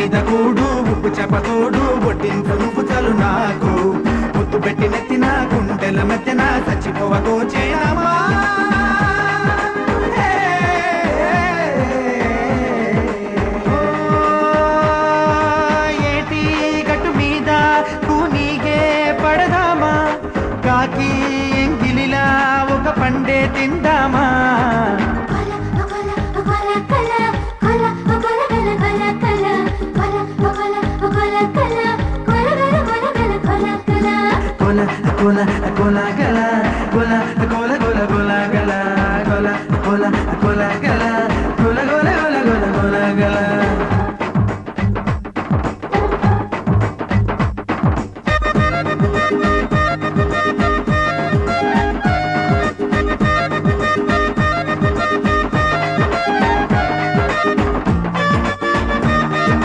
మీద కూడు ఉప్పు చెప్పతోడు ఒట్టించు నువ్వు చలు నాకు ముద్దు పెట్టి నెత్తిన గుండెల మెత్తిన చచ్చిపోవతో చేనా